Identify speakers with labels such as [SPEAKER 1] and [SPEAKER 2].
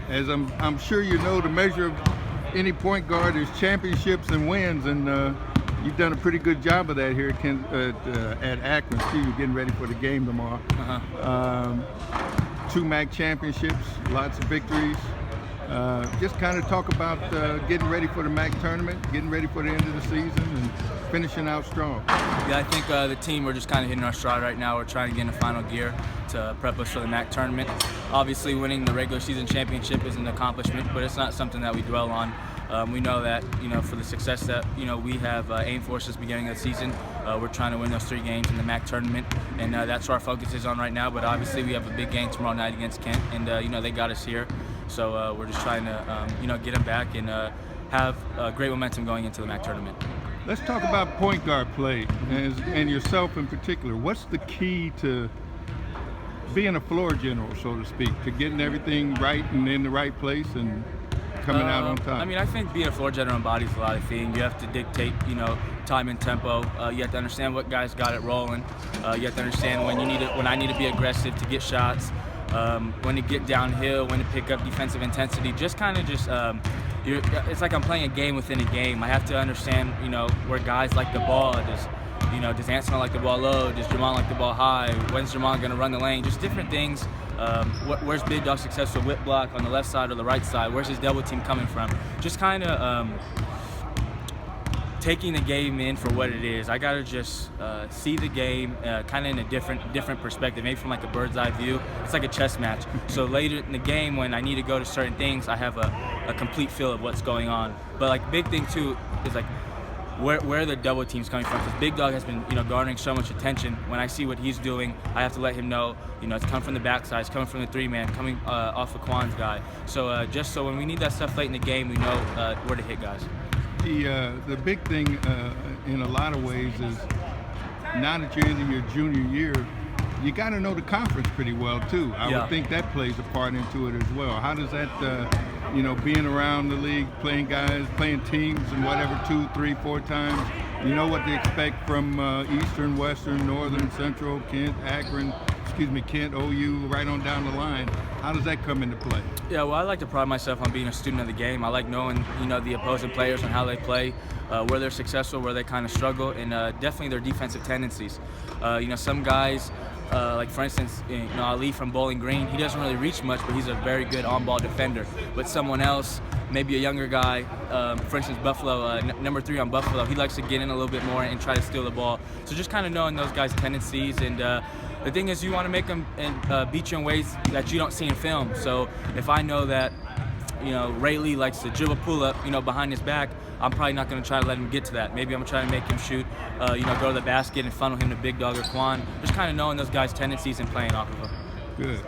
[SPEAKER 1] as I'm sure you know, the measure of any point guard is championships and wins, and you've done a pretty good job of that here at Akron. Getting ready for the game tomorrow. 2 MAC championships, lots of victories. Just kind of talk about getting ready for the MAC tournament, getting ready for the end of the season, and finishing out strong.
[SPEAKER 2] Yeah, I think the team, we're just kind of hitting our stride right now. We're trying to get in the final gear to prep us for the MAC tournament. Obviously, winning the regular season championship is an accomplishment, but it's not something that we dwell on. We know that, for the success that, we have aimed for since the beginning of the season, we're trying to win those 3 games in the MAC tournament, and that's what our focus is on right now. But obviously, we have a big game tomorrow night against Kent, and, they got us here. So we're just trying to, get them back and have great momentum going into the MAC tournament.
[SPEAKER 1] Let's talk about point guard play and yourself in particular. What's the key to being a floor general, so to speak, to getting everything right and in the right place and coming out on top?
[SPEAKER 2] I think being a floor general embodies a lot of things. You have to dictate, time and tempo. You have to understand what guys got it rolling. You have to understand when I need to be aggressive to get shots, when to get downhill, when to pick up defensive intensity. It's like I'm playing a game within a game. I have to understand, where guys like the ball. Does Anson like the ball low? Does Jamal like the ball high? When's Jamal going to run the lane? Just different things. Where's Big Dog successful whip block on the left side or the right side? Where's his double team coming from? Just kind of taking the game in for what it is. I gotta just see the game kind of in a different perspective, maybe from like a bird's eye view. It's like a chess match. So later in the game, when I need to go to certain things, I have a complete feel of what's going on. But like big thing too is like where the double team's coming from, because Big Dog has been garnering so much attention. When I see what he's doing, I have to let him know it's coming from the backside, it's coming from the 3-man, coming off of Quan's guy. So just so when we need that stuff late in the game, we know where to hit guys.
[SPEAKER 1] The big thing in a lot of ways is now that you're into your junior year, you got to know the conference pretty well too. I would think that plays a part into it as well. How does that, being around the league, playing teams and whatever 2, 3, 4 times, you know what to expect from Eastern, Western, Northern, Central, Kent, OU, right on down the line. How does that come into play?
[SPEAKER 2] Yeah, well, I like to pride myself on being a student of the game. I like knowing, the opposing players and how they play, where they're successful, where they kind of struggle, and definitely their defensive tendencies. Some guys, like for instance, Ali from Bowling Green, he doesn't really reach much, but he's a very good on-ball defender. But someone else, maybe a younger guy, for instance, Buffalo, number 3 on Buffalo, he likes to get in a little bit more and try to steal the ball. So just kind of knowing those guys' tendencies, and the thing is, you want to make them beat you in ways that you don't see in film. So if I know that, Ray Lee likes to dribble pull-up, behind his back, I'm probably not going to try to let him get to that. Maybe I'm going to try to make him shoot, go to the basket and funnel him to Big Dog or Quan. Just kind of knowing those guys' tendencies and playing off of them.
[SPEAKER 1] Good.